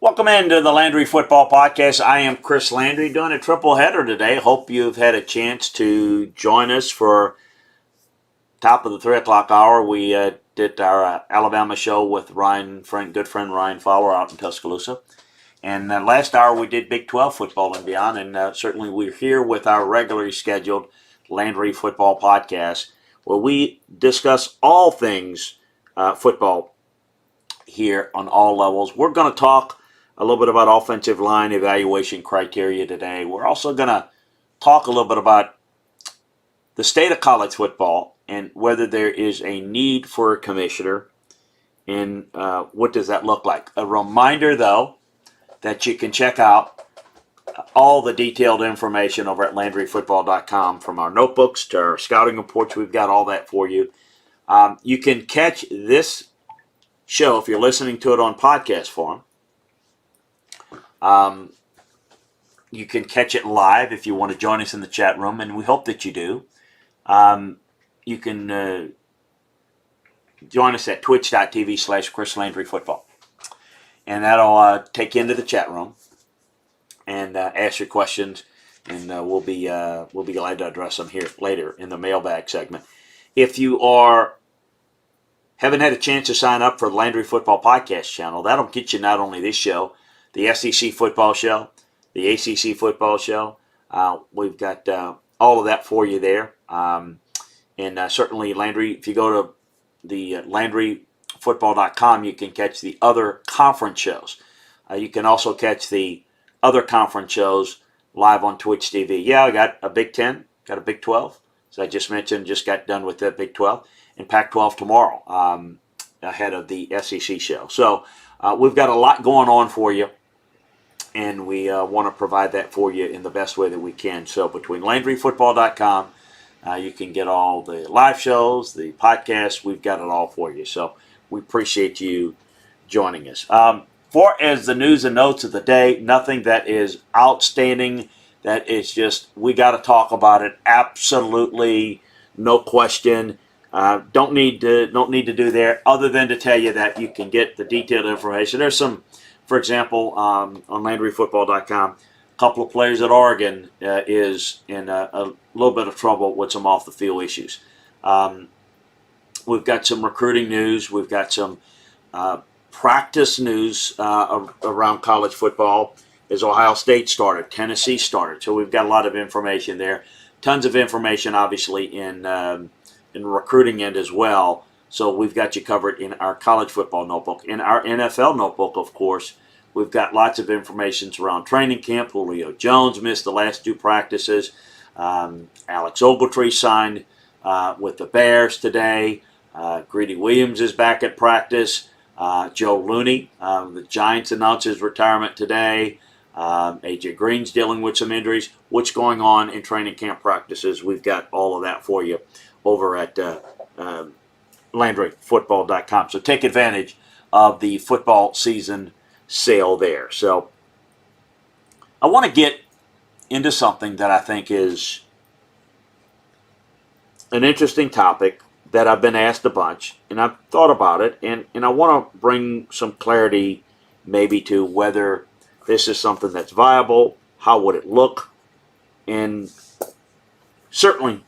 Welcome into the Landry Football Podcast. I am Chris Landry doing a triple header today. Hope you've had a chance to join us for top of the 3 o'clock hour. We did our Alabama show with good friend Ryan Fowler out in Tuscaloosa. And last hour we did Big 12 football and beyond. And certainly we're here with our regularly scheduled Landry Football Podcast, where we discuss all things football here on all levels. We're going to talk a little bit about offensive line evaluation criteria today. We're also going to talk a little bit about the state of college football and whether there is a need for a commissioner and what does that look like. A reminder, though, that you can check out all the detailed information over at LandryFootball.com, from our notebooks to our scouting reports. We've got all that for you. You can catch this show if you're listening to it on podcast form. You can catch it live if you want to join us in the chat room, and we hope that you do. You can join us at twitch.tv/Chris Landry Football, and that'll take you into the chat room and ask your questions, and we'll be glad to address them here later in the mailbag segment. If you haven't had a chance to sign up for the Landry Football Podcast channel, that'll get you not only this show, the SEC football show, the ACC football show. We've got all of that for you there. And certainly, Landry, if you go to the LandryFootball.com, you can catch the other conference shows. You can also catch the other conference shows live on Twitch TV. Yeah, I got a Big 10, got a Big 12. As I just mentioned, just got done with the Big 12. And Pac-12 tomorrow, ahead of the SEC show. So we've got a lot going on for you, and we want to provide that for you in the best way that we can. So between LandryFootball.com, you can get all the live shows, the podcasts. We've got it all for you. So we appreciate you joining us. For as the news and notes of the day, nothing that is outstanding. That is just, we got to talk about it. Absolutely, no question. Don't need to do there, other than to tell you that you can get the detailed information. There's some, for example, on LandryFootball.com, a couple of players at Oregon is in a little bit of trouble with some off the field issues. We've got some recruiting news. We've got some practice news around college football. As Ohio State started, Tennessee started, so we've got a lot of information there. Tons of information, obviously, in recruiting end as well. So we've got you covered in our college football notebook. In our NFL notebook, of course, we've got lots of information around training camp. Julio Jones missed the last 2 practices. Alex Ogletree signed with the Bears today. Greedy Williams is back at practice. Joe Looney, the Giants announced his retirement today. AJ Green's dealing with some injuries. What's going on in training camp practices? We've got all of that for you over at LandryFootball.com. So take advantage of the football season sale there. So I want to get into something that I think is an interesting topic that I've been asked a bunch, and I've thought about it, and I want to bring some clarity maybe to whether this is something that's viable, how would it look, and certainly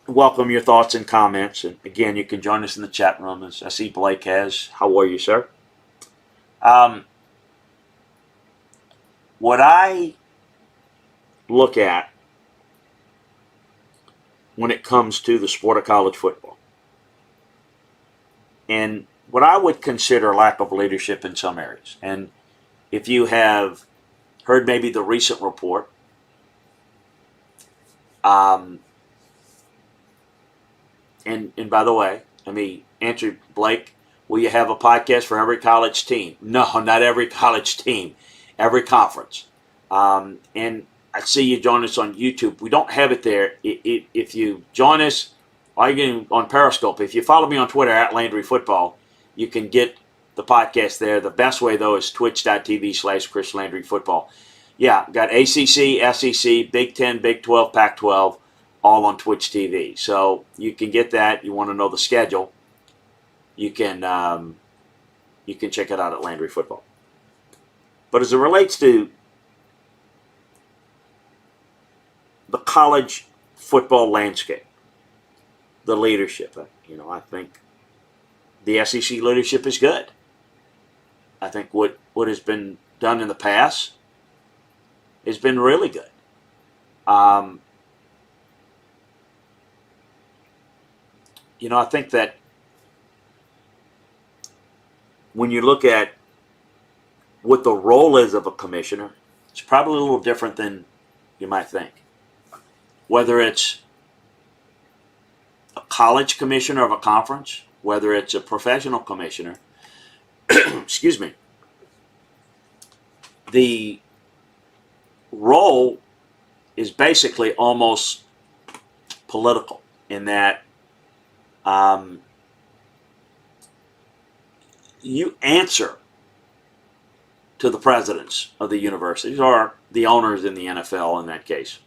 welcome your thoughts and comments. And again, you can join us in the chat room, as I see Blake has. How are you, sir? What I look at when it comes to the sport of college football, and what I would consider lack of leadership in some areas, and if you have heard maybe the recent report, and by the way, let me answer Blake, will you have a podcast for every college team? No, not every college team, every conference. And I see you join us on YouTube. We don't have it there. If you join us, or you can on Periscope, if you follow me on Twitter at Landry Football, you can get the podcast there. The best way, though, is twitch.tv/Chris Landry Football. Yeah, got ACC, SEC, Big 10, Big 12, Pac-12, all on Twitch TV. So you can get that. You want to know the schedule, you can check it out at Landry Football. But as it relates to the college football landscape, the leadership, I think the SEC leadership is good. I think what has been done in the past has been really good. I think that when you look at what the role is of a commissioner, it's probably a little different than you might think. Whether it's a college commissioner of a conference, whether it's a professional commissioner, excuse me, the role is basically almost political in that you answer to the presidents of the universities or the owners in the NFL in that case.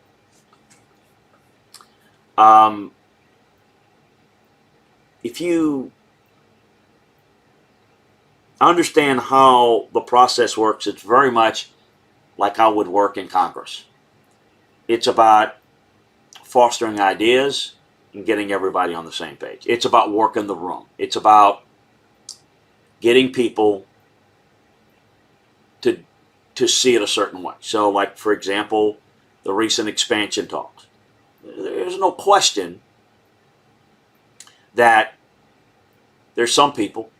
If you understand how the process works, it's very much like how it would work in Congress. It's about fostering ideas and getting everybody on the same page. It's about working the room. It's about getting people to see it a certain way. So, like, for example, the recent expansion talks. There's no question that there's some people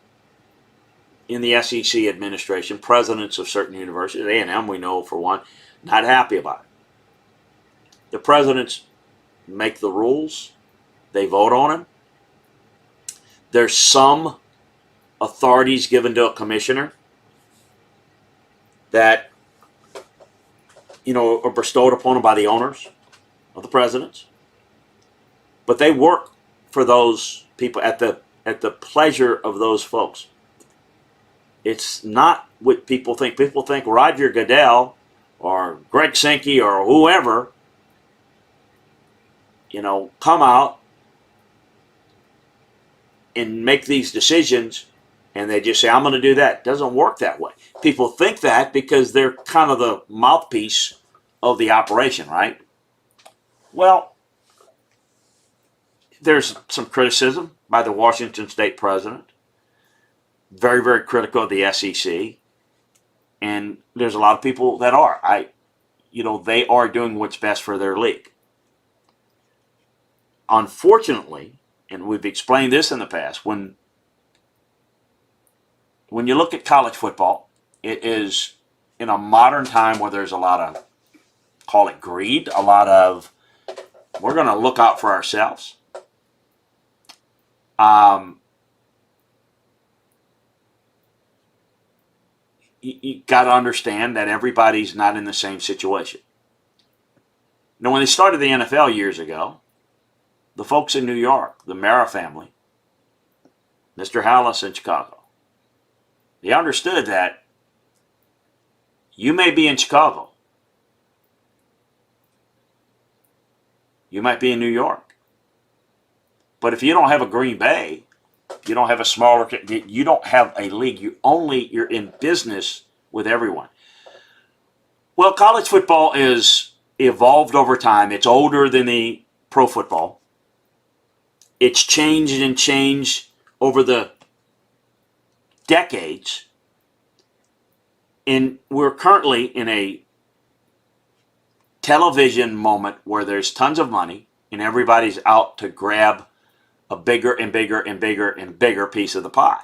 in the SEC administration, presidents of certain universities, A&M we know for one, not happy about it. The presidents make the rules. They vote on them. There's some authorities given to a commissioner that are bestowed upon them by the owners of the presidents. But they work for those people at the pleasure of those folks. It's not what people think. People think Roger Goodell or Greg Sankey or whoever, come out and make these decisions and they just say, I'm going to do that. It doesn't work that way. People think that because they're kind of the mouthpiece of the operation, right? Well, there's some criticism by the Washington State president. Very, very critical of the SEC. And there's a lot of people that are. They are doing what's best for their league. Unfortunately, and we've explained this in the past, when you look at college football, it is in a modern time where there's a lot of, call it greed, a lot of, we're going to look out for ourselves. You got to understand that everybody's not in the same situation. Now, when they started the NFL years ago, the folks in New York, the Mara family, Mr. Hallis in Chicago, they understood that you may be in Chicago, you might be in New York, but if you don't have a Green Bay, you don't have a smaller, you don't have a league, you're in business with everyone. Well, college football is evolved over time. It's older than the pro football. It's changed and changed over the decades. And we're currently in a television moment where there's tons of money and everybody's out to grab a bigger and bigger and bigger and bigger piece of the pie.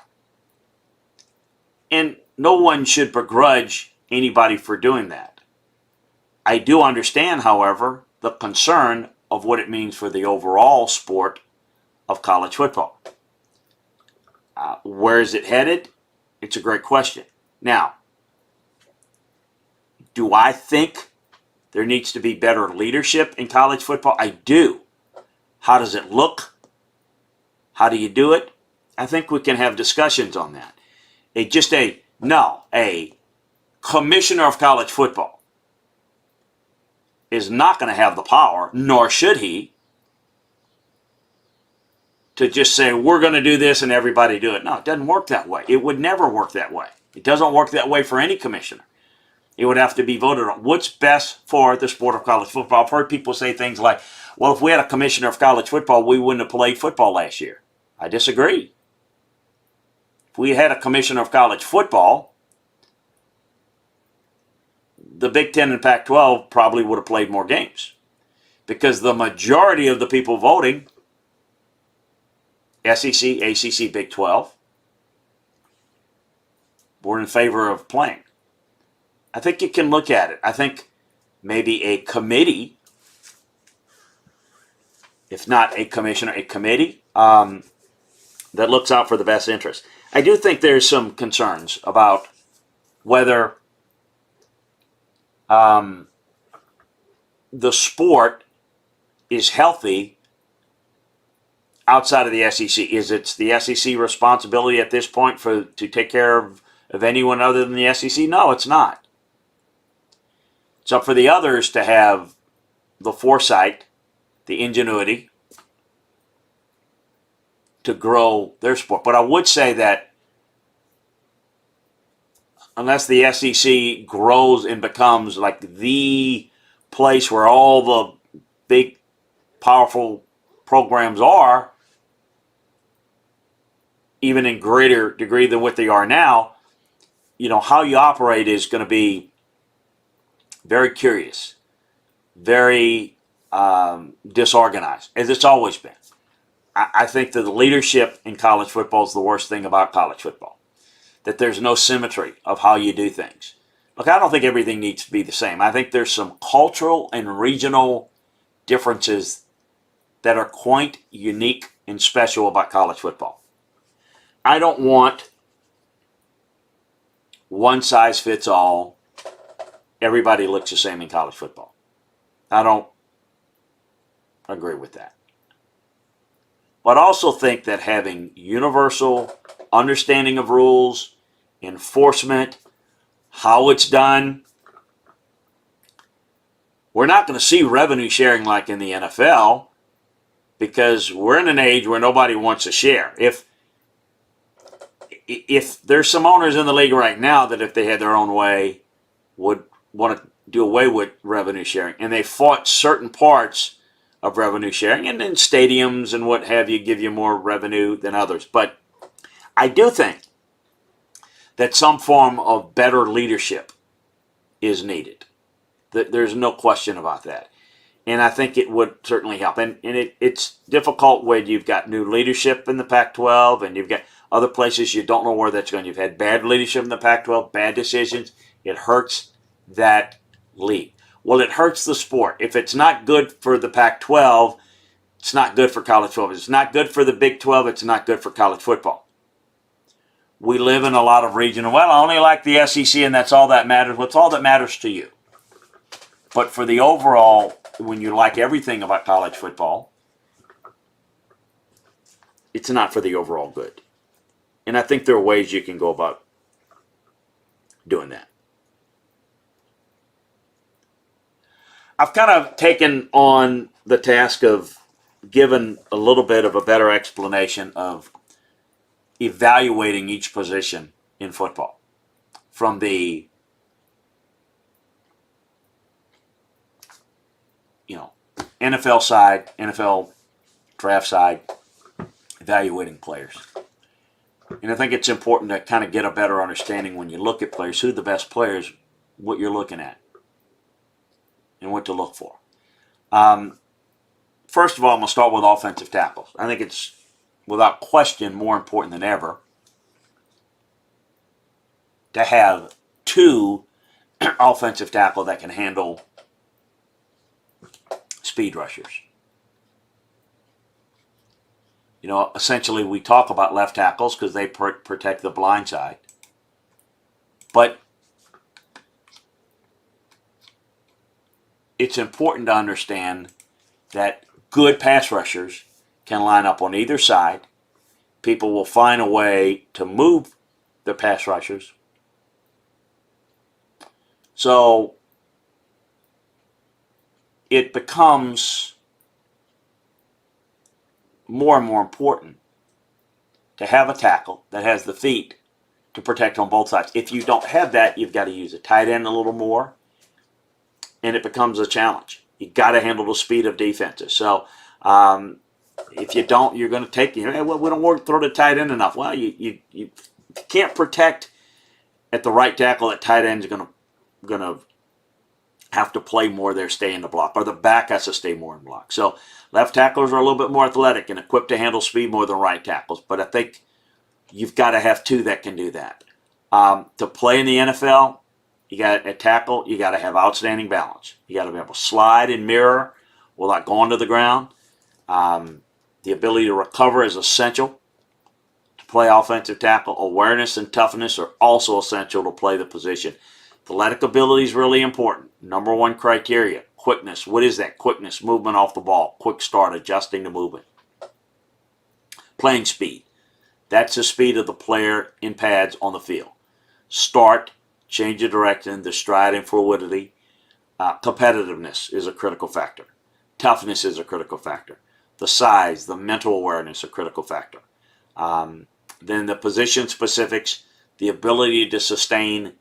And no one should begrudge anybody for doing that. I do understand, however, the concern of what it means for the overall sport of college football. Where is it headed? It's a great question. Now, do I think there needs to be better leadership in college football? I do. How does it look? How do you do it? I think we can have discussions on that. A commissioner of college football is not going to have the power, nor should he, to just say, we're going to do this and everybody do it. No, it doesn't work that way. It would never work that way. It doesn't work that way for any commissioner. It would have to be voted on. What's best for the sport of college football? I've heard people say things like, well, if we had a commissioner of college football, we wouldn't have played football last year. I disagree. If we had a commissioner of college football, the Big Ten and Pac-12 probably would have played more games, because the majority of the people voting, SEC, ACC, Big 12, were in favor of playing. I think you can look at it. I think maybe a committee, if not a commissioner, a committee that looks out for the best interest. I do think there's some concerns about whether the sport is healthy outside of the SEC. Is it the SEC responsibility at this point to take care of anyone other than the SEC? No, it's not. It's up for the others to have the foresight, the ingenuity to grow their sport. But I would say that unless the SEC grows and becomes like the place where all the big, powerful programs are, even in greater degree than what they are now, how you operate is going to be very curious, very disorganized, as it's always been. I think that the leadership in college football is the worst thing about college football, that there's no symmetry of how you do things. Look, I don't think everything needs to be the same. I think there's some cultural and regional differences that are quite unique and special about college football. I don't want one size fits all. Everybody looks the same in college football. I don't agree with that. But I also think that having universal understanding of rules, enforcement, how it's done, we're not going to see revenue sharing like in the NFL, because we're in an age where nobody wants to share. If there's some owners in the league right now that if they had their own way would want to do away with revenue sharing, and they fought certain parts of revenue sharing, and then stadiums and what have you give you more revenue than others. But I do think that some form of better leadership is needed. There's no question about that. And I think it would certainly help. And it's difficult when you've got new leadership in the Pac-12 and you've got other places you don't know where that's going. You've had bad leadership in the Pac-12, bad decisions. It hurts that league. Well, it hurts the sport. If it's not good for the Pac-12, it's not good for college football. If it's not good for the Big 12, it's not good for college football. We live in a lot of regional, well, I only like the SEC and that's all that matters. What's all that matters to you? But for the overall, when you like everything about college football, it's not for the overall good. And I think there are ways you can go about doing that. I've kind of taken on the task of giving a little bit of a better explanation of evaluating each position in football from the NFL side, NFL draft side, evaluating players. And I think it's important to kind of get a better understanding when you look at players, who are the best players, what you're looking at, and what to look for. First of all, I'm going to start with offensive tackles. I think it's, without question, more important than ever to have two offensive tackle that can handle speed rushers. Essentially we talk about left tackles because they protect the blind side. But it's important to understand that good pass rushers can line up on either side. People will find a way to move the pass rushers. So it becomes more and more important to have a tackle that has the feet to protect on both sides. If you don't have that, you've got to use a tight end a little more, and it becomes a challenge. You've got to handle the speed of defenses. So if you don't, you're going to take, we don't throw the tight end enough. Well, you can't protect at the right tackle. That tight end is going to have to play more there, stay in the block, or the back has to stay more in block. So left tacklers are a little bit more athletic and equipped to handle speed more than right tackles. But I think you've got to have two that can do that. To play in the NFL, you got a tackle, you got to have outstanding balance. You got to be able to slide and mirror without going to the ground. The ability to recover is essential to play offensive tackle. Awareness and toughness are also essential to play the position. Athletic ability is really important. Number one criteria, quickness. What is that? Quickness, movement off the ball, quick start, adjusting to movement. Playing speed. That's the speed of the player in pads on the field. Start, change of direction, the stride and fluidity. Competitiveness is a critical factor. Toughness is a critical factor. The size, the mental awareness, a critical factor. Then the position specifics, the ability to sustain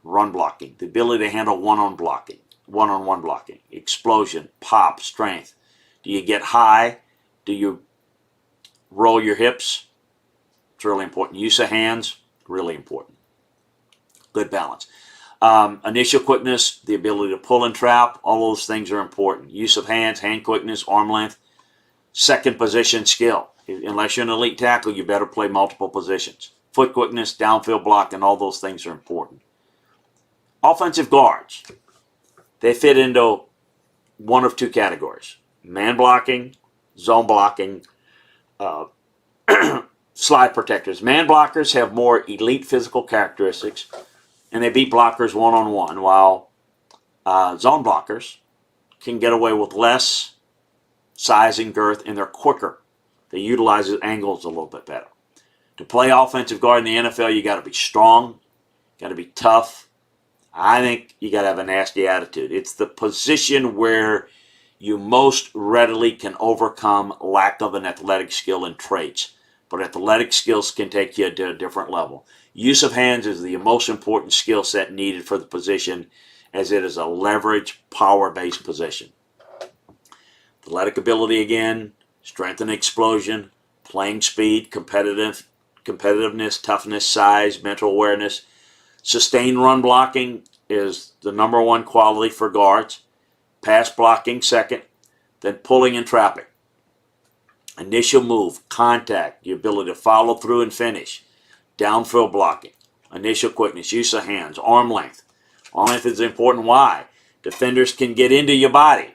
run blocking, the ability to handle one-on-one blocking, explosion, pop, strength. Do you get high? Do you roll your hips? It's really important. Use of hands, really important. Good balance. Initial quickness, the ability to pull and trap, all those things are important. Use of hands, hand quickness, arm length. Second position skill. Unless you're an elite tackle, you better play multiple positions. Foot quickness, downfield block, and all those things are important. Offensive guards, they fit into one of two categories. Man blocking, zone blocking, slide protectors. Man blockers have more elite physical characteristics, and they beat blockers one-on-one, while zone blockers can get away with less size and girth, and they're quicker. They utilize angles a little bit better. To play offensive guard in the NFL, you got to be strong, got to be tough. I think you got to have a nasty attitude. It's the position where you most readily can overcome lack of an athletic skill and traits. But athletic skills can take you to a different level. Use of hands is the most important skill set needed for the position, as it is a leverage, power-based position. Athletic ability again, strength and explosion, playing speed, competitiveness, toughness, size, mental awareness. Sustained run blocking is the number one quality for guards. Pass blocking second, then pulling and trapping. Initial move, contact, the ability to follow through and finish. Downfield blocking, initial quickness, use of hands, arm length. Arm length is important. Why? Defenders can get into your body.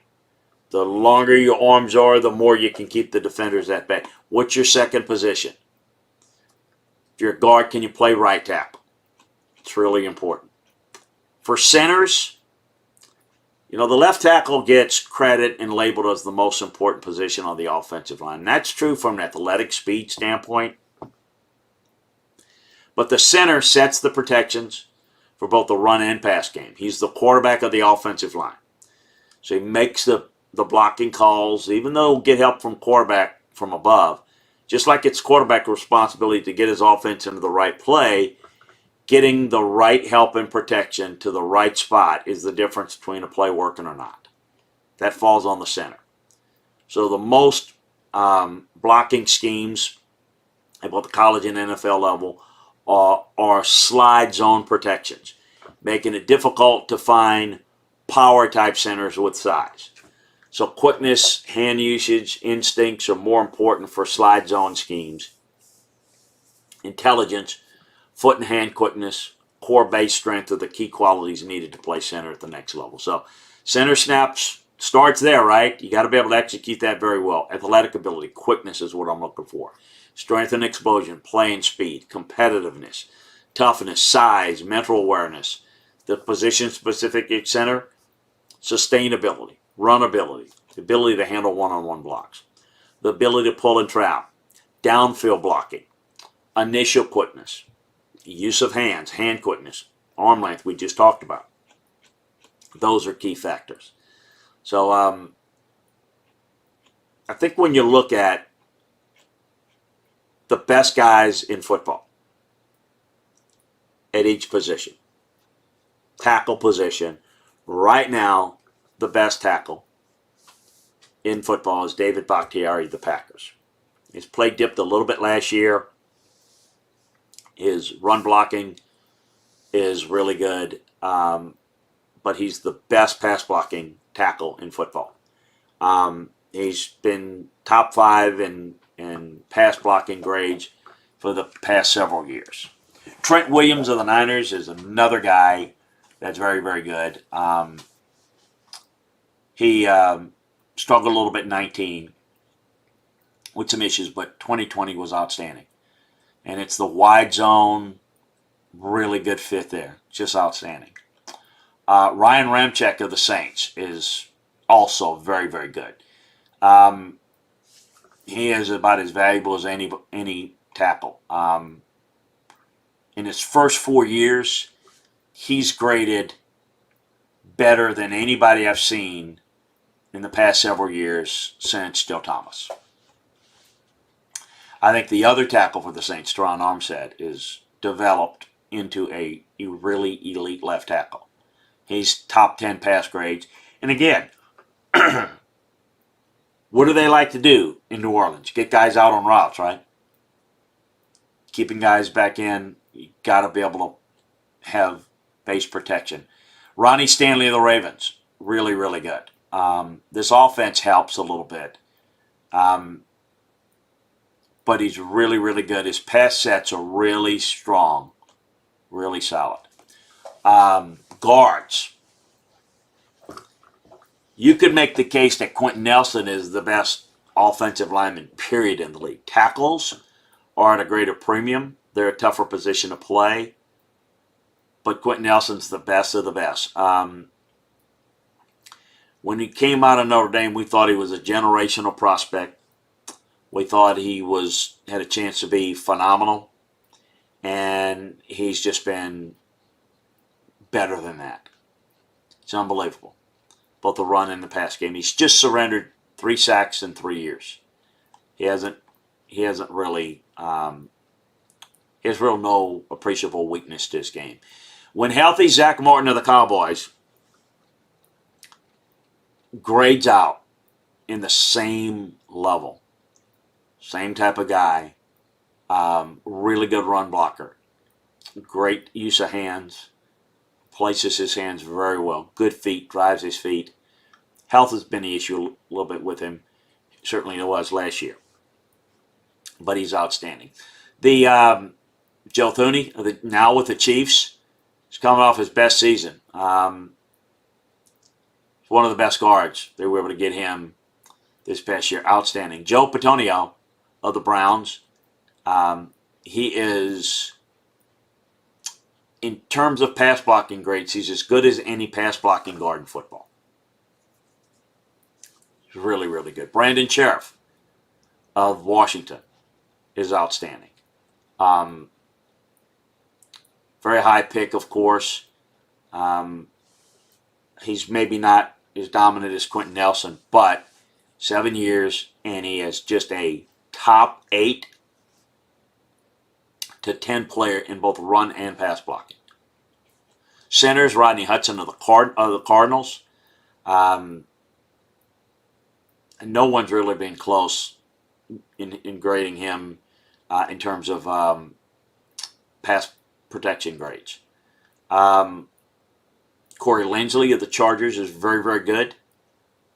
The longer your arms are, the more you can keep the defenders at bay. What's your second position? If you're a guard, can you play right tackle? It's really important. For centers, the left tackle gets credit and labeled as the most important position on the offensive line. And that's true from an athletic speed standpoint. But the center sets the protections for both the run and pass game. He's the quarterback of the offensive line. So he makes the blocking calls, even though he'll get help from quarterback from above. Just like it's quarterback responsibility to get his offense into the right play, getting the right help and protection to the right spot is the difference between a play working or not. That falls on the center. So the most blocking schemes at both the college and NFL level are slide zone protections, making it difficult to find power type centers with size. So quickness, hand usage, instincts are more important for slide zone schemes. Intelligence, foot and hand quickness, core base strength are the key qualities needed to play center at the next level. So center snaps starts there, right? You got to be able to execute that very well. Athletic ability, quickness is what I'm looking for. Strength and explosion, playing speed, competitiveness, toughness, size, mental awareness. The position-specific at center, sustainability, runability, the ability to handle one-on-one blocks, the ability to pull and trap, downfield blocking, initial quickness, use of hands, hand quickness, arm length we just talked about. Those are key factors. So I think when you look at the best guys in football, at each position. Tackle position. Right now, the best tackle in football is David Bakhtiari of the Packers. His play dipped a little bit last year. His run blocking is really good, but he's the best pass blocking tackle in football. He's been top 5 in pass blocking grades for the past several years. Trent Williams of the Niners is another guy that's very, very good. He struggled a little bit in 19 with some issues, but 2020 was outstanding. And it's the wide zone, really good fit there. Just outstanding. Ryan Ramcheck of the Saints is also very, very good. He is about as valuable as any tackle. In his first 4 years, he's graded better than anybody I've seen in the past several years since Joe Thomas. I think the other tackle for the Saints, Teron Armstead, is developed into a really elite left tackle. He's top 10 pass grades. And again, what do they like to do in New Orleans? Get guys out on routes, right? Keeping guys back in, you got to be able to have base protection. Ronnie Stanley of the Ravens, really, really good. This offense helps a little bit. But he's really, really good. His pass sets are really strong, really solid. Guards. You could make the case that Quentin Nelson is the best offensive lineman, period, in the league. Tackles are at a greater premium. They're a tougher position to play. But Quentin Nelson's the best of the best. When he came out of Notre Dame, we thought he was a generational prospect. We thought he had a chance to be phenomenal, and he's just been better than that. It's unbelievable, both the run and the pass game. He's just surrendered 3 sacks in 3 years. He hasn't really. He has real no appreciable weakness to his game. When healthy, Zack Morton of the Cowboys grades out in the same level. Same type of guy. Really good run blocker. Great use of hands. Places his hands very well. Good feet. Drives his feet. Health has been the issue a little bit with him. Certainly it was last year. But he's outstanding. The Joe Thuney, now with the Chiefs, is coming off his best season. One of the best guards. They were able to get him this past year. Outstanding. Joe Patonio of the Browns. He is, in terms of pass blocking grades, he's as good as any pass blocking guard in football. He's really, really good. Brandon Sheriff of Washington is outstanding. Very high pick, of course. He's maybe not as dominant as Quentin Nelson, but 7 years, and he is just a top 8 to 10 player in both run and pass blocking. Centers, Rodney Hudson of the Cardinals. And no one's really been close in grading him in terms of pass protection grades. Corey Linsley of the Chargers is very, very good.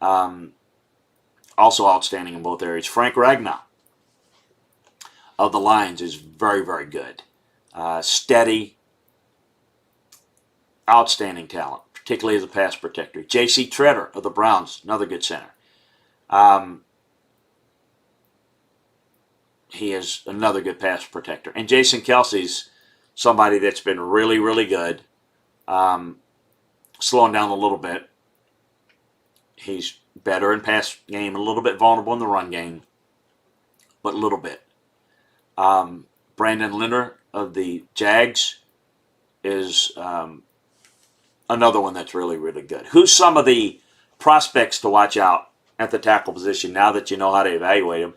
Also outstanding in both areas. Frank Ragnow of the Lions is very, very good. Steady, outstanding talent, particularly as a pass protector. J.C. Tretter of the Browns, another good center. He is another good pass protector. And Jason Kelsey's somebody that's been really, really good. Slowing down a little bit. He's better in pass game, a little bit vulnerable in the run game, but a little bit. Brandon Leonard of the Jags is another one that's really, really good. Who's some of the prospects to watch out at the tackle position now that you know how to evaluate them?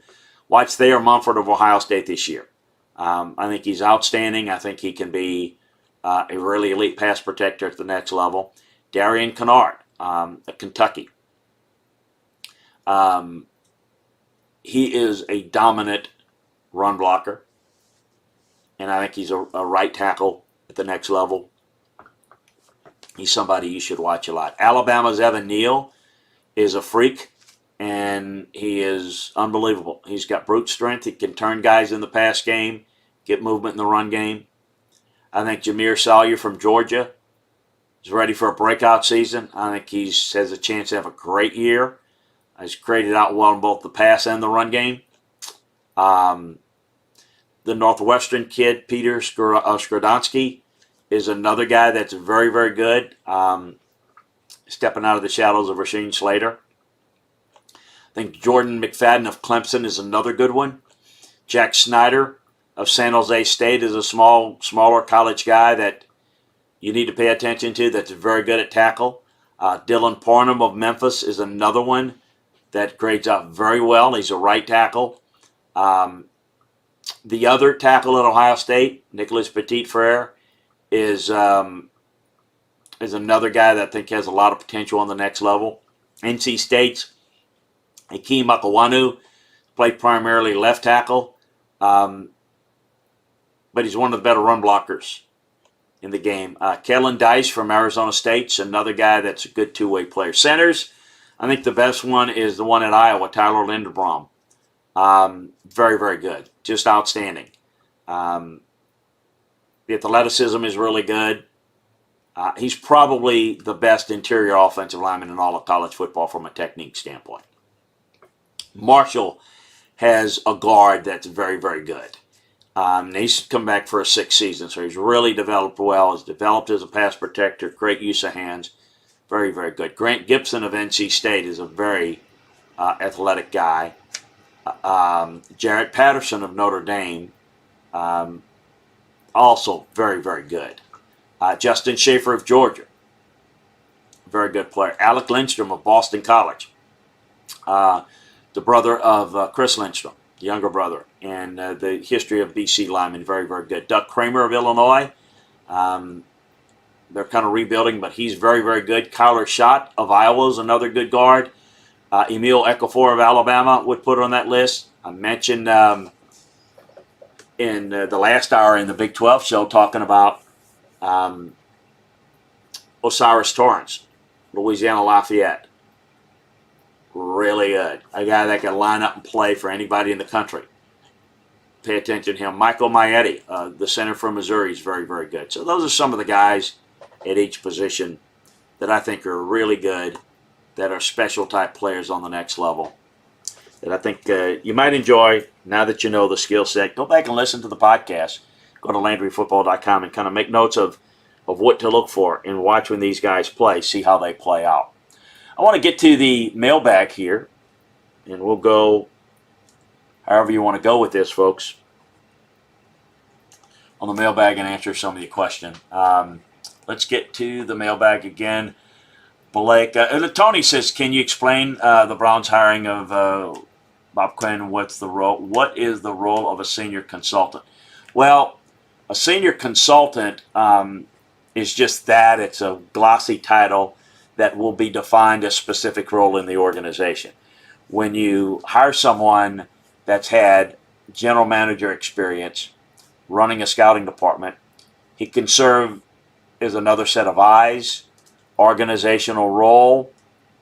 Watch Thayer Mumford of Ohio State this year. I think he's outstanding. I think he can be a really elite pass protector at the next level. Darian Kennard at Kentucky. He is a dominant run blocker, and I think he's a right tackle at the next level. He's somebody you should watch a lot. Alabama's Evan Neal is a freak, and he is unbelievable. He's got brute strength. He can turn guys in the pass game, get movement in the run game. I think Jameer Salyer from Georgia is ready for a breakout season. I think he has a chance to have a great year. He's created out well in both the pass and the run game. The Northwestern kid, Peter Skradonsky, is another guy that's very, very good, stepping out of the shadows of Rasheed Slater. I think Jordan McFadden of Clemson is another good one. Jack Snyder of San Jose State is a smaller college guy that you need to pay attention to that's very good at tackle. Dylan Parham of Memphis is another one that grades out very well. He's a right tackle. The other tackle at Ohio State, Nicholas Petit-Frere, is another guy that I think has a lot of potential on the next level. NC State's Akeem Akawanu played primarily left tackle, but he's one of the better run blockers in the game. Kellen Dice from Arizona State's another guy that's a good two-way player. Centers, I think the best one is the one at Iowa, Tyler Linderbaum. Very, very good. Just outstanding. The athleticism is really good. He's probably the best interior offensive lineman in all of college football from a technique standpoint. Marshall has a guard that's very, very good. He's come back for a sixth season, so he's really developed well. He's developed as a pass protector, great use of hands. Very, very good. Grant Gibson of NC State is a very athletic guy. Jarrett Patterson of Notre Dame, also very, very good. Justin Schaefer of Georgia, very good player. Alec Lindstrom of Boston College, the brother of Chris Lindstrom, the younger brother, and the history of BC linemen, very, very good. Doug Kramer of Illinois, they're kind of rebuilding, but he's very, very good. Kyler Schott of Iowa is another good guard. Emil Ekafor of Alabama would put on that list. I mentioned in the last hour in the Big 12 show talking about Osiris Torrance, Louisiana Lafayette. Really good. A guy that can line up and play for anybody in the country. Pay attention to him. Michael Maietti, the center from Missouri, is very, very good. So those are some of the guys at each position that I think are really good, that are special type players on the next level, that I think you might enjoy now that you know the skill set. Go back and listen to the podcast. Go to LandryFootball.com and kind of make notes of what to look for and watch when these guys play, see how they play out. I want to get to the mailbag here, and we'll go however you want to go with this, folks, on the mailbag and answer some of your question. Let's get to the mailbag again. Blake, Tony says, can you explain the Browns hiring of Bob Quinn? What's the role? What is the role of a senior consultant? Well, a senior consultant is just that. It's a glossy title that will be defined a specific role in the organization. When you hire someone that's had general manager experience running a scouting department, he can serve as another set of eyes, organizational role.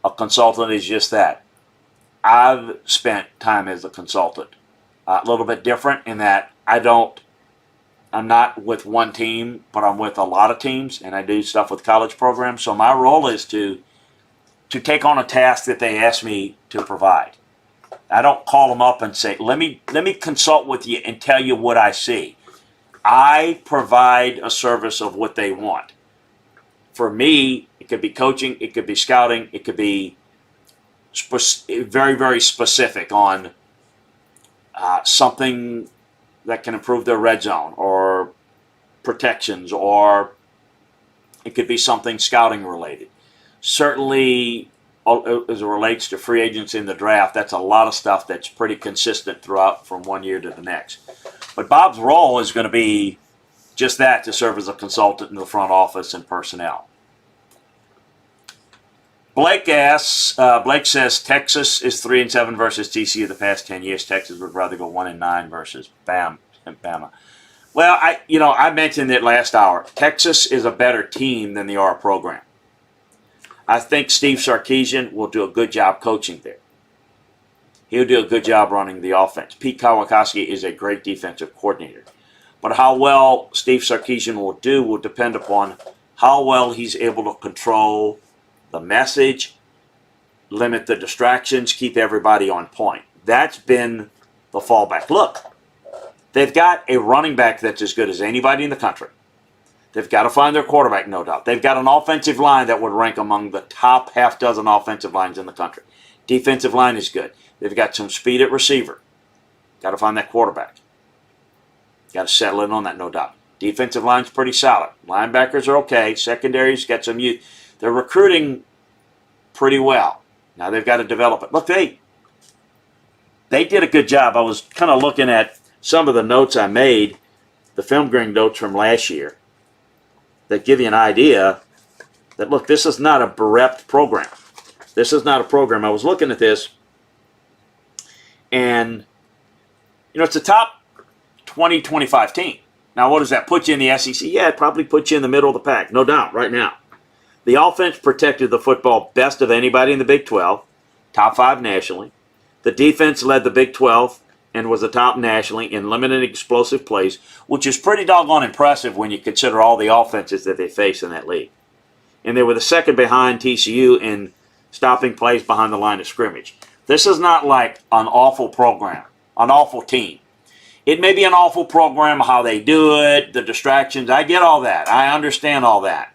A consultant is just that. I've spent time as a consultant. A little bit different in that I'm not with one team, but I'm with a lot of teams, and I do stuff with college programs. So my role is to take on a task that they ask me to provide. I don't call them up and say, let me consult with you and tell you what I see. I provide a service of what they want. For me, it could be coaching, it could be scouting, it could be very, very specific on something that can improve their red zone or protections, or it could be something scouting related. Certainly, as it relates to free agents in the draft, that's a lot of stuff that's pretty consistent throughout from one year to the next. But Bob's role is going to be just that, to serve as a consultant in the front office and personnel. Blake says Texas is 3-7 versus TCU the past 10 years. Texas would rather go 1-9 versus Bama. Well, I mentioned it last hour. Texas is a better team than they are a program. I think Steve Sarkisian will do a good job coaching there. He'll do a good job running the offense. Pete Kawakowski is a great defensive coordinator. But how well Steve Sarkisian will do will depend upon how well he's able to control the message, limit the distractions, keep everybody on point. That's been the fallback. Look, they've got a running back that's as good as anybody in the country. They've got to find their quarterback, no doubt. They've got an offensive line that would rank among the top half dozen offensive lines in the country. Defensive line is good. They've got some speed at receiver. Got to find that quarterback. Got to settle in on that, no doubt. Defensive line's pretty solid. Linebackers are okay. Secondary's got some youth. They're recruiting pretty well. Now they've got to develop it. Look, they did a good job. I was kind of looking at some of the notes I made, the film grading notes from last year, that give you an idea that, look, this is not a bereft program. This is not a program. I was looking at this, and, it's a top 20, 25 team. Now, what does that put you in the SEC? Yeah, it probably puts you in the middle of the pack, no doubt, right now. The offense protected the football best of anybody in the Big 12, top 5 nationally. The defense led the Big 12 and was the top nationally in limited explosive plays, which is pretty doggone impressive when you consider all the offenses that they face in that league. And they were the second behind TCU in stopping plays behind the line of scrimmage. This is not like an awful program, an awful team. It may be an awful program, how they do it, the distractions. I get all that. I understand all that.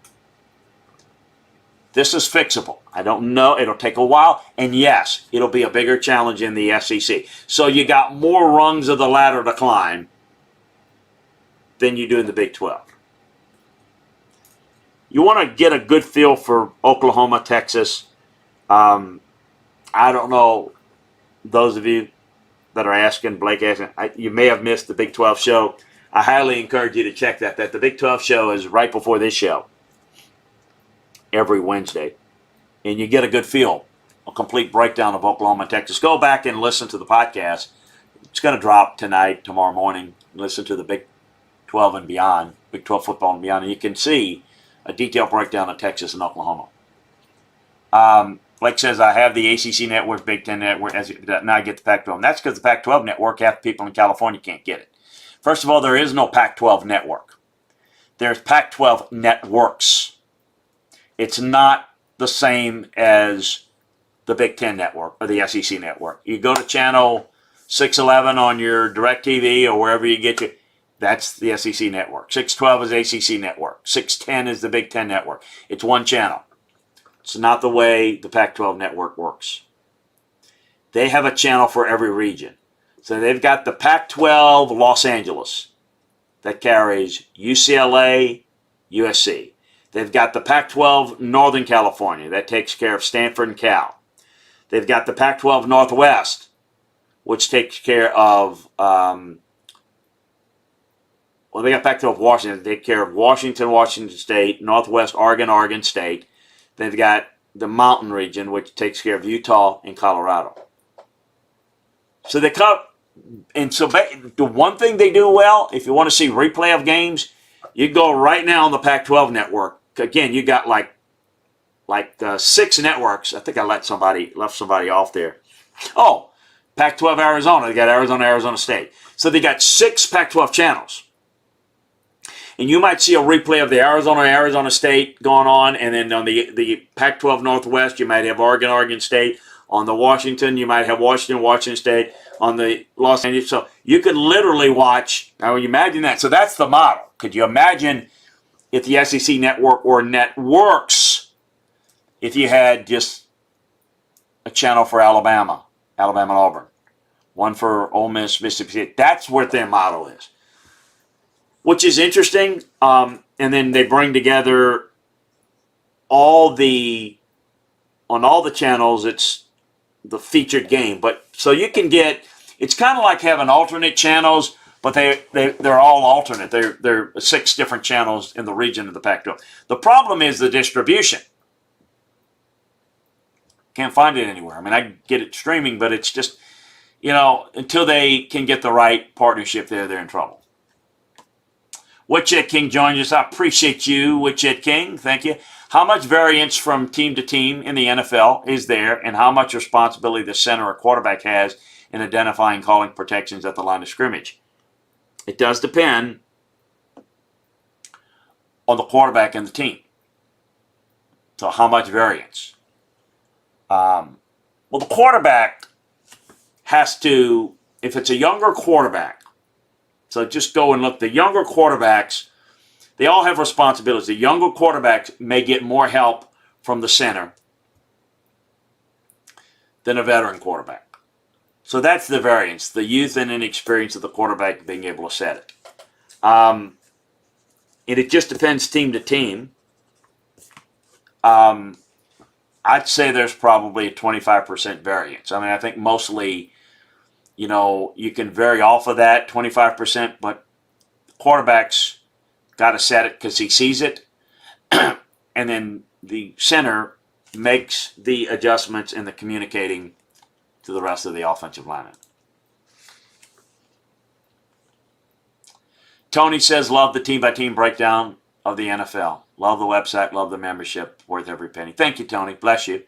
This is fixable. I don't know. It'll take a while. And yes, it'll be a bigger challenge in the SEC. So you got more rungs of the ladder to climb than you do in the Big 12. You want to get a good feel for Oklahoma, Texas. I don't know, those of you that are asking, Blake asking, you may have missed the Big 12 show. I highly encourage you to check that. The Big 12 show is right before this show, every Wednesday. And you get a good feel, a complete breakdown of Oklahoma and Texas. Go back and listen to the podcast. It's going to drop tonight, tomorrow morning. Listen to the Big 12 and beyond, Big 12 football and beyond, and you can see a detailed breakdown of Texas and Oklahoma. Blake says, I have the ACC network, Big Ten network, now I get the Pac-12. And that's because the Pac-12 network, half the people in California can't get it. First of all, there is no Pac-12 network. There's Pac-12 networks. It's not the same as the Big Ten network or the SEC network. You go to channel 611 on your DirecTV or wherever you get your, that's the SEC network. 612 is ACC network. 610 is the Big Ten network. It's one channel. It's not the way the Pac-12 network works. They have a channel for every region. So they've got the Pac-12 Los Angeles that carries UCLA, USC. They've got the Pac-12 Northern California that takes care of Stanford and Cal. They've got the Pac-12 Northwest, which takes care of, they got Pac-12 Washington. They take care of Washington, Washington State, Northwest Oregon, Oregon State. They've got the Mountain region, which takes care of Utah and Colorado. So they cut, and so the one thing they do well, if you want to see replay of games, you go right now on the Pac-12 network. Again, you got like 6 networks. I think I left somebody off there. Oh, Pac-12 Arizona. They got Arizona State. So they got 6 Pac-12 channels. And you might see a replay of the Arizona State going on, and then on the Pac-12 Northwest, you might have Oregon State. On the Washington, you might have Washington State. On the Los Angeles, so you could literally watch. Now, you imagine that. So that's the model. Could you imagine if the SEC network or networks, if you had just a channel for Alabama and Auburn, one for Ole Miss, Mississippi State? That's what their model is. Which is interesting, and then they bring together on all the channels, it's the featured game. But so you can get, it's kind of like having alternate channels But they're all alternate. They're 6 different channels in the region of the Pac-12. The problem is the distribution. Can't find it anywhere. I mean, I get it streaming, but it's just, until they can get the right partnership there, they're in trouble. Witchet King joins us. I appreciate you, Witchet King. Thank you. How much variance from team to team in the NFL is there, and how much responsibility the center or quarterback has in identifying calling protections at the line of scrimmage? It does depend on the quarterback and the team. So how much variance? Well, the quarterback has to, if it's a younger quarterback, so just go and look, the younger quarterbacks, they all have responsibilities. The younger quarterbacks may get more help from the center than a veteran quarterback. So that's the variance, the youth and inexperience of the quarterback being able to set it. And it just depends team to team. I'd say there's probably a 25% variance. I mean, I think mostly, you can vary off of that 25%, but quarterbacks got to set it because he sees it. And then the center makes the adjustments and the communicating to the rest of the offensive linemen. Tony says, love the team-by-team breakdown of the NFL. Love the website, love the membership, worth every penny. Thank you, Tony. Bless you.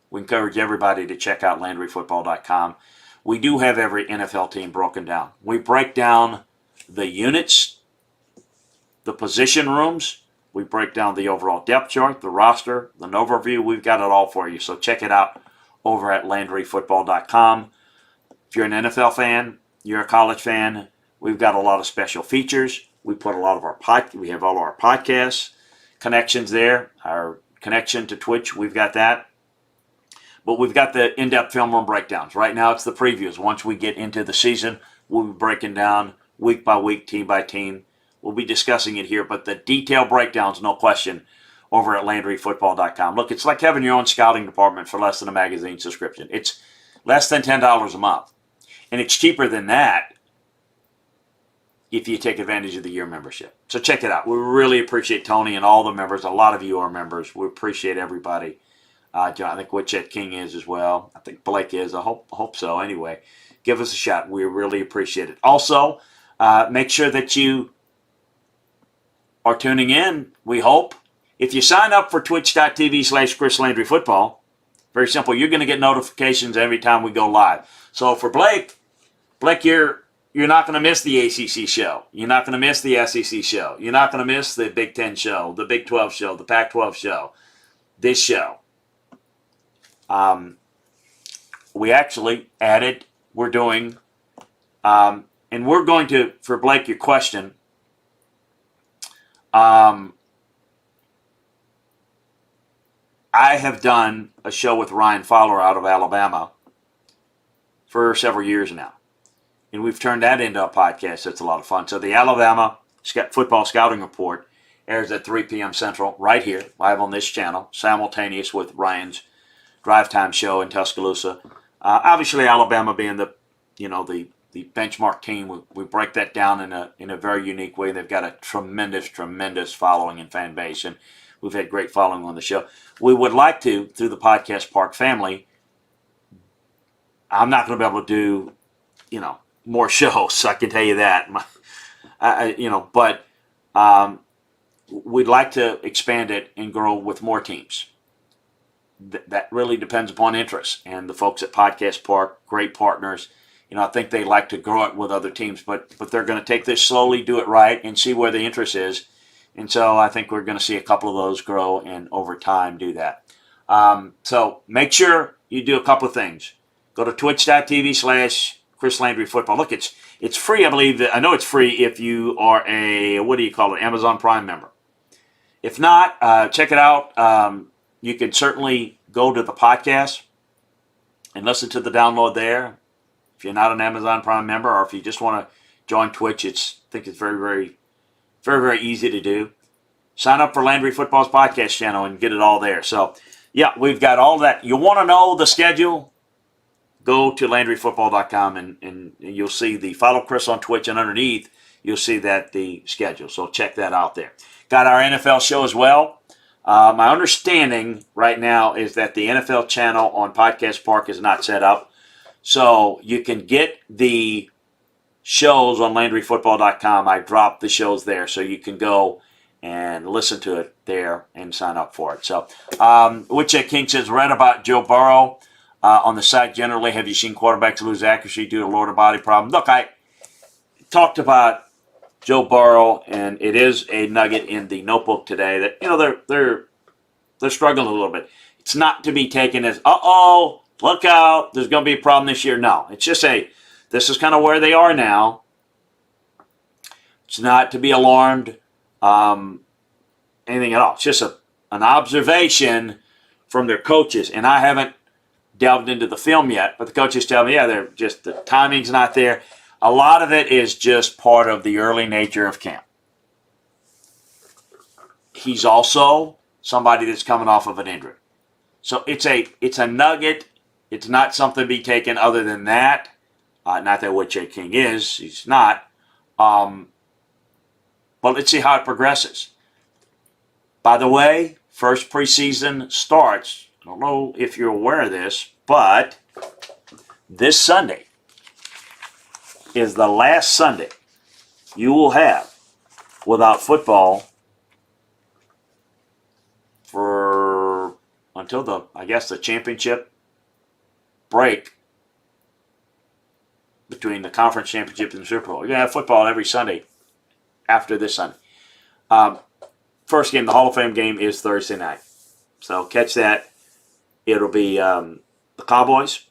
We encourage everybody to check out LandryFootball.com. We do have every NFL team broken down. We break down the units, the position rooms. We break down the overall depth chart, the roster, the overview. We've got it all for you. So check it out over at LandryFootball.com. If you're an NFL fan, you're a college fan, we've got a lot of special features. We put a lot of we have all our podcasts, connections there. Our connection to Twitch, we've got that. But we've got the in-depth film room breakdowns. Right now it's the previews. Once we get into the season, we'll be breaking down week by week, team by team. We'll be discussing it here, but the detailed breakdowns, no question, over at LandryFootball.com. Look, it's like having your own scouting department for less than a magazine subscription. It's less than $10 a month. And it's cheaper than that if you take advantage of the year membership. So check it out. We really appreciate Tony and all the members. A lot of you are members. We appreciate everybody. John, I think Witchet King is as well. I think Blake is. I hope so. Anyway, give us a shot. We really appreciate it. Also, make sure that you are tuning in, we hope. If you sign up for twitch.tv/Chris Landry Football, very simple, you're going to get notifications every time we go live. So for Blake, you're not going to miss the ACC show. You're not going to miss the SEC show. You're not going to miss the Big Ten show, the Big 12 show, the Pac-12 show, this show. We actually added, we're doing, and we're going to, for Blake, your question, I have done a show with Ryan Fowler out of Alabama for several years now. And we've turned that into a podcast. That's a lot of fun. So the Alabama Football Scouting Report airs at 3 p.m. Central right here, live on this channel, simultaneous with Ryan's Drive Time show in Tuscaloosa. Obviously, Alabama being the benchmark team, we break that down in a very unique way. They've got a tremendous following and fan base, and we've had great following on the show. We would like to, through the Podcast Park family, I'm not going to be able to do, more shows. I can tell you that. But we'd like to expand it and grow with more teams. That really depends upon interest. And the folks at Podcast Park, great partners. I think they like to grow it with other teams, but they're going to take this slowly, do it right, and see where the interest is. And so I think we're going to see a couple of those grow and over time do that. So make sure you do a couple of things. Go to twitch.tv/Chris Landry Football. Look, it's free, I believe. I know it's free if you are a, Amazon Prime member. If not, check it out. You can certainly go to the podcast and listen to the download there. If you're not an Amazon Prime member, or if you just want to join Twitch, I think it's very, very easy to do. Sign up for Landry Football's podcast channel and get it all there. So, yeah, we've got all that. You want to know the schedule? go to LandryFootball.com and you'll see the follow Chris on Twitch, and underneath you'll see that the schedule. So check that out there. Got our NFL show as well. My understanding right now is that the NFL channel on Podcast Park is not set up. So you can get the shows on LandryFootball.com. I dropped the shows there, so you can go and listen to it there and sign up for it. So, Woodchuck King says, read about Joe Burrow on the site generally. Have you seen quarterbacks lose accuracy due to lower body problem? Look, I talked about Joe Burrow, and it is a nugget in the notebook today that, you know, they're struggling a little bit. It's not to be taken as, uh-oh, look out, there's going to be a problem this year. No, it's just this is kind of where they are now. It's not to be alarmed, anything at all. It's just an observation from their coaches. And I haven't delved into the film yet, but the coaches tell me, yeah, the timing's not there. A lot of it is just part of the early nature of camp. He's also somebody that's coming off of an injury. So it's a nugget. It's not something to be taken other than that. Not that Woodchuck King is. He's not. But let's see how it progresses. By the way, first preseason starts. I don't know if you're aware of this, but this Sunday is the last Sunday you will have without football for until the championship break between the conference championship and the Super Bowl. You're going to have football every Sunday after this Sunday. First game, the Hall of Fame game, is Thursday night. So catch that. It'll be the Cowboys,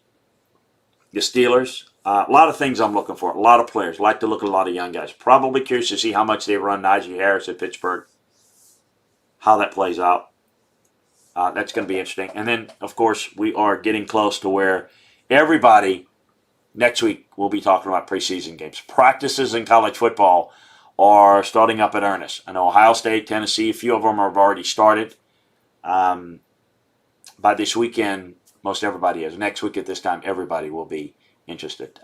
the Steelers. A lot of things I'm looking for. A lot of players. Like to look at a lot of young guys. Probably curious to see how much they run Najee Harris at Pittsburgh. How that plays out. That's going to be interesting. And then, of course, we are getting close to where everybody next week will be talking about preseason games. Practices in college football are starting up in earnest. I know Ohio State, Tennessee, a few of them have already started. By this weekend, most everybody is. Next week at this time, everybody will be interested.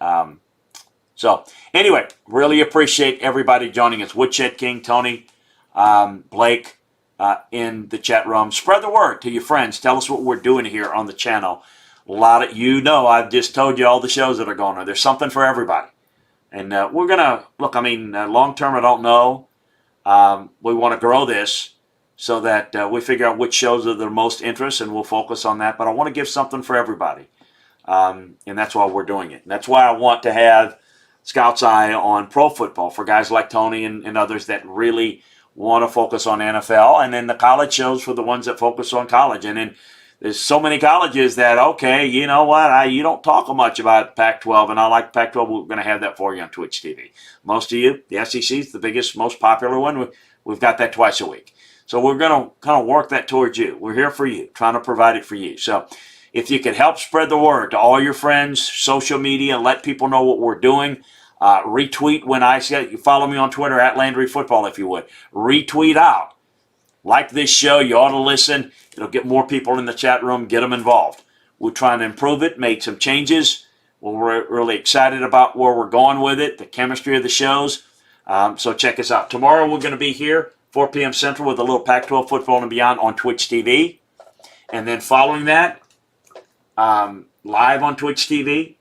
So, anyway, really appreciate everybody joining us. Woodchuck King, Tony, Blake, in the chat room. Spread the word to your friends. Tell us what we're doing here on the channel. A lot of, I've just told you all the shows that are going on. There's something for everybody. And we're going to, look, long term, I don't know. We want to grow this so that we figure out which shows are the most interest, and we'll focus on that. But I want to give something for everybody. And that's why we're doing it. And that's why I want to have Scout's Eye on pro football for guys like Tony and others that really want to focus on NFL. And then the college shows for the ones that focus on college. And then there's so many colleges that, okay, you know what, you don't talk much about Pac-12, and I like Pac-12. We're going to have that for you on Twitch TV. Most of you, the SEC is the biggest, most popular one. We've got that twice a week. So we're going to kind of work that towards you. We're here for you, trying to provide it for you. So if you could help spread the word to all your friends, social media, let people know what we're doing. Retweet when I say, you follow me on Twitter at Landry Football if you would. Retweet out. Like this show, you ought to listen. It'll get more people in the chat room, get them involved. We're trying to improve it, make some changes. We're really excited about where we're going with it, the chemistry of the shows. So check us out. Tomorrow we're going to be here, 4 p.m. Central, with a little Pac-12 football and beyond on Twitch TV. And then following that, live on Twitch TV,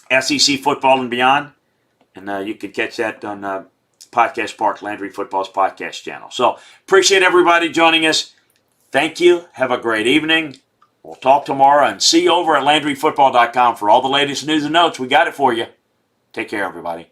SEC football and beyond. And you can catch that on Podcast Park, Landry Football's podcast channel. So appreciate everybody joining us. Thank you. Have a great evening. We'll talk tomorrow, and see you over at LandryFootball.com for all the latest news and notes. We got it for you. Take care, everybody.